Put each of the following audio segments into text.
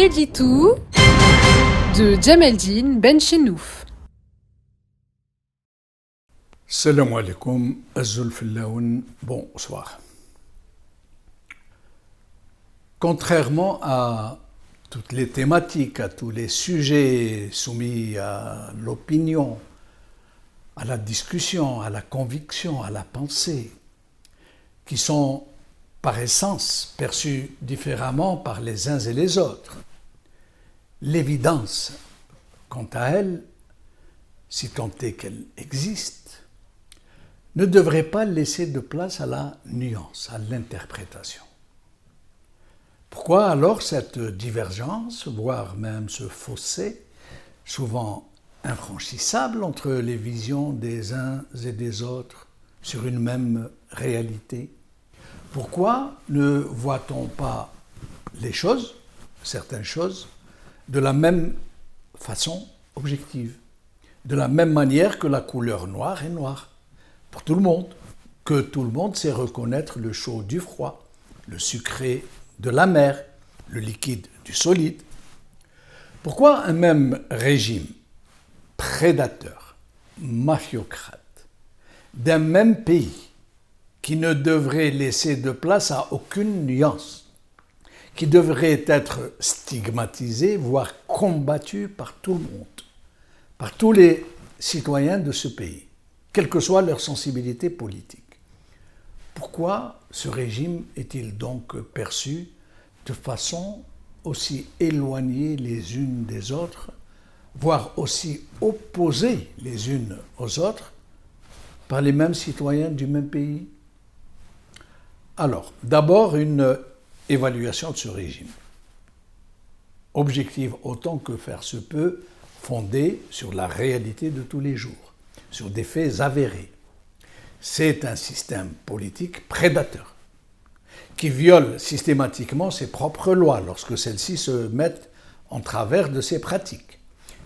l'édito de Djameldine Benchenouf. Salam alaikum, Azul Fillaoun, bonsoir. Contrairement à toutes les thématiques, à tous les sujets soumis à l'opinion, à la discussion, à la conviction, à la pensée, qui sont par essence perçus différemment par les uns et les autres, l'évidence, quant à elle, si tant est qu'elle existe, ne devrait pas laisser de place à la nuance, à l'interprétation. Pourquoi alors cette divergence, voire même ce fossé, souvent infranchissable entre les visions des uns et des autres sur une même réalité? Pourquoi ne voit-on pas les choses, certaines choses, de la même façon objective, de la même manière que la couleur noire est noire, pour tout le monde, que tout le monde sait reconnaître le chaud du froid, le sucré de l'amer, le liquide du solide? Pourquoi un même régime prédateur, mafiocrate, d'un même pays, qui ne devrait laisser de place à aucune nuance, qui devrait être stigmatisé, voire combattu par tout le monde, par tous les citoyens de ce pays, quelle que soit leur sensibilité politique? Pourquoi ce régime est-il donc perçu de façon aussi éloignée les unes des autres, voire aussi opposées les unes aux autres, par les mêmes citoyens du même pays? Alors, d'abord, une évaluation de ce régime. Objective autant que faire se peut, fondée sur la réalité de tous les jours, sur des faits avérés. C'est un système politique prédateur, qui viole systématiquement ses propres lois lorsque celles-ci se mettent en travers de ses pratiques.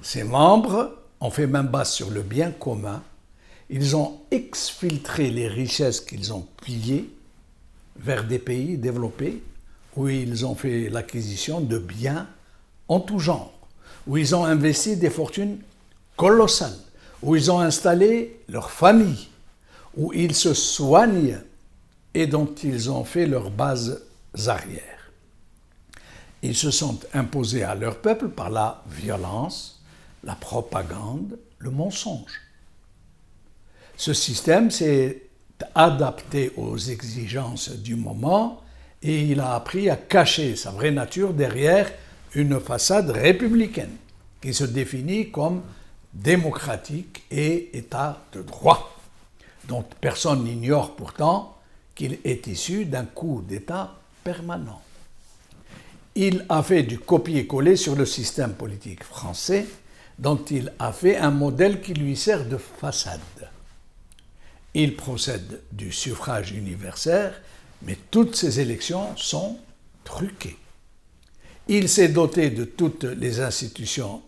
Ses membres ont fait main basse sur le bien commun, ils ont exfiltré les richesses qu'ils ont pillées vers des pays développés où ils ont fait l'acquisition de biens en tout genre, où ils ont investi des fortunes colossales, où ils ont installé leurs familles, où ils se soignent et dont ils ont fait leurs bases arrières. Ils se sont imposés à leur peuple par la violence, la propagande, le mensonge. Ce système s'est adapté aux exigences du moment et il a appris à cacher sa vraie nature derrière une façade républicaine qui se définit comme démocratique et État de droit, dont personne n'ignore pourtant qu'il est issu d'un coup d'État permanent. Il a fait du copier-coller sur le système politique français, dont il a fait un modèle qui lui sert de façade. Il procède du suffrage universel, mais toutes ces élections sont truquées. Il s'est doté de toutes les institutions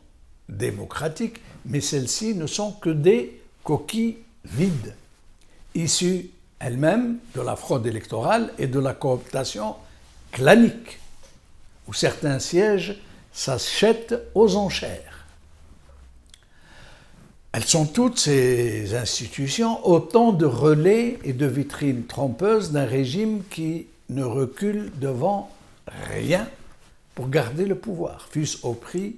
démocratiques, mais celles-ci ne sont que des coquilles vides, issues elles-mêmes de la fraude électorale et de la cooptation clanique, où certains sièges s'achètent aux enchères. Elles sont toutes, ces institutions, autant de relais et de vitrines trompeuses d'un régime qui ne recule devant rien pour garder le pouvoir, fût-ce au prix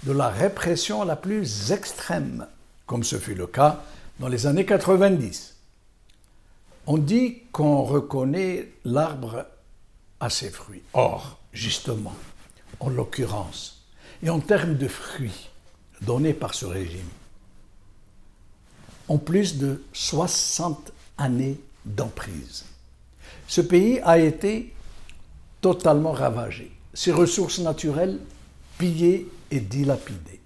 de la répression la plus extrême, comme ce fut le cas dans les années 90. On dit qu'on reconnaît l'arbre à ses fruits. Or, justement, en l'occurrence, et en termes de fruits donnés par ce régime, en plus de 60 années d'emprise. Ce pays a été totalement ravagé, ses ressources naturelles pillées et dilapidées,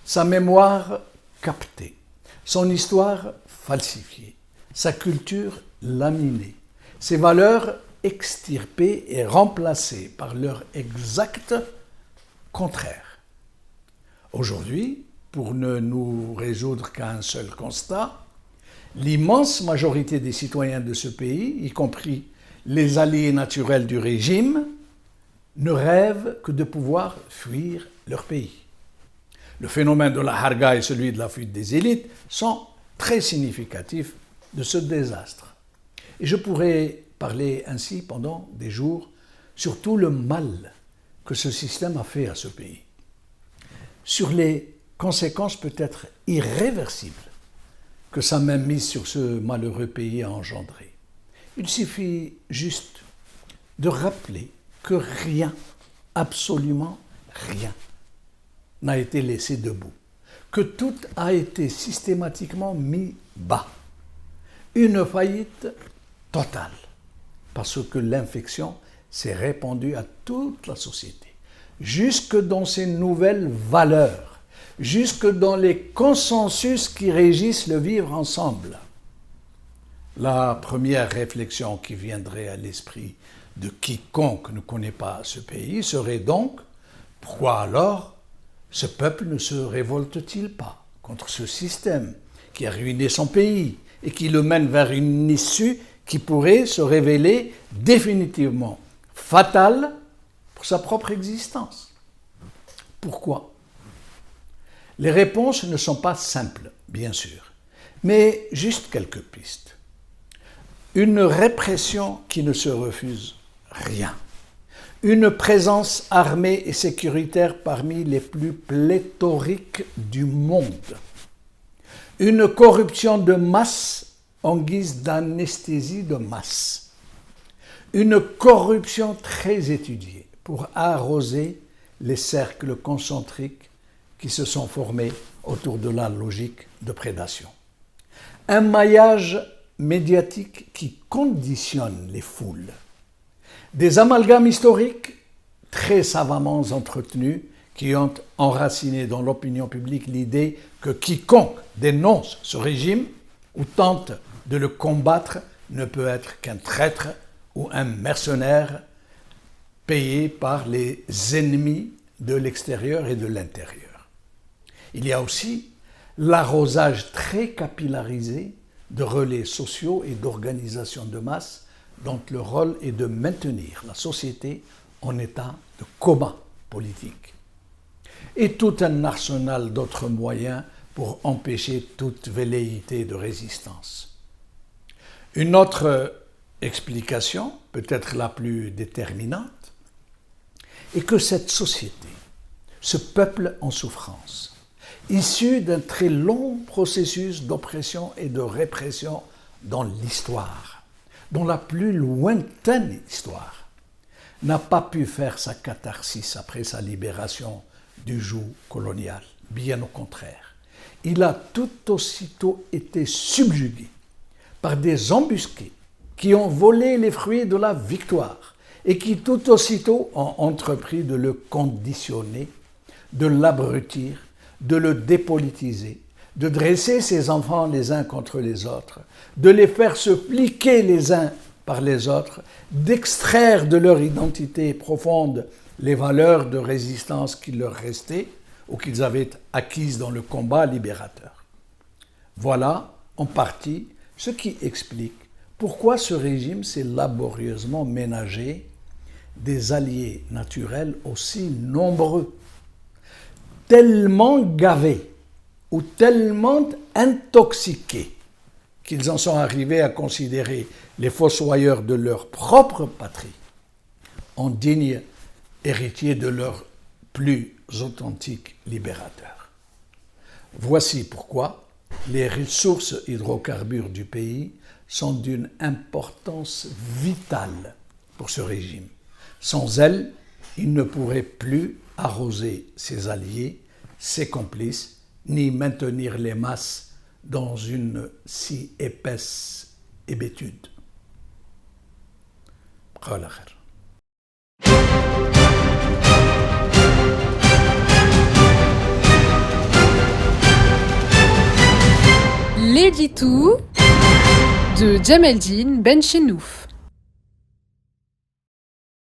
sa mémoire captée, son histoire falsifiée, sa culture laminée, ses valeurs extirpées et remplacées par leur exact contraire. Aujourd'hui, pour ne nous résoudre qu'à un seul constat, l'immense majorité des citoyens de ce pays, y compris les alliés naturels du régime, ne rêvent que de pouvoir fuir leur pays. Le phénomène de la harga et celui de la fuite des élites sont très significatifs de ce désastre. Et je pourrais parler ainsi pendant des jours sur tout le mal que ce système a fait à ce pays, sur les conséquences peut-être irréversibles que sa mainmise sur ce malheureux pays a engendré. Il suffit juste de rappeler que rien, absolument rien, n'a été laissé debout, que tout a été systématiquement mis bas. Une faillite totale, parce que l'infection s'est répandue à toute la société, jusque dans ses nouvelles valeurs, jusque dans les consensus qui régissent le vivre ensemble. La première réflexion qui viendrait à l'esprit de quiconque ne connaît pas ce pays serait donc: pourquoi alors ce peuple ne se révolte-t-il pas contre ce système qui a ruiné son pays et qui le mène vers une issue qui pourrait se révéler définitivement fatale pour sa propre existence? Pourquoi? Les réponses ne sont pas simples, bien sûr, mais juste quelques pistes. Une répression qui ne se refuse rien. Une présence armée et sécuritaire parmi les plus pléthoriques du monde. Une corruption de masse en guise d'anesthésie de masse. Une corruption très étudiée pour arroser les cercles concentriques qui se sont formés autour de la logique de prédation. Un maillage médiatique qui conditionne les foules. Des amalgames historiques très savamment entretenus qui ont enraciné dans l'opinion publique l'idée que quiconque dénonce ce régime ou tente de le combattre ne peut être qu'un traître ou un mercenaire payé par les ennemis de l'extérieur et de l'intérieur. Il y a aussi l'arrosage très capillarisé de relais sociaux et d'organisations de masse dont le rôle est de maintenir la société en état de coma politique. Et tout un arsenal d'autres moyens pour empêcher toute velléité de résistance. Une autre explication, peut-être la plus déterminante, est que cette société, ce peuple en souffrance, issu d'un très long processus d'oppression et de répression dans l'histoire, dans la plus lointaine histoire, n'a pas pu faire sa catharsis après sa libération du joug colonial. Bien au contraire, il a tout aussitôt été subjugué par des embusqués qui ont volé les fruits de la victoire et qui tout aussitôt ont entrepris de le conditionner, de l'abrutir, de le dépolitiser, de dresser ses enfants les uns contre les autres, de les faire se pliquer les uns par les autres, d'extraire de leur identité profonde les valeurs de résistance qui leur restaient ou qu'ils avaient acquises dans le combat libérateur. Voilà, en partie, ce qui explique pourquoi ce régime s'est laborieusement ménagé des alliés naturels aussi nombreux, tellement gavés ou tellement intoxiqués qu'ils en sont arrivés à considérer les fossoyeurs de leur propre patrie en dignes héritiers de leur plus authentique libérateur. Voici pourquoi les ressources hydrocarbures du pays sont d'une importance vitale pour ce régime. Sans elles, il ne pourrait plus arroser ses alliés, ses complices, ni maintenir les masses dans une si épaisse hébétude. L'édito de Djemeldine Benchenouf.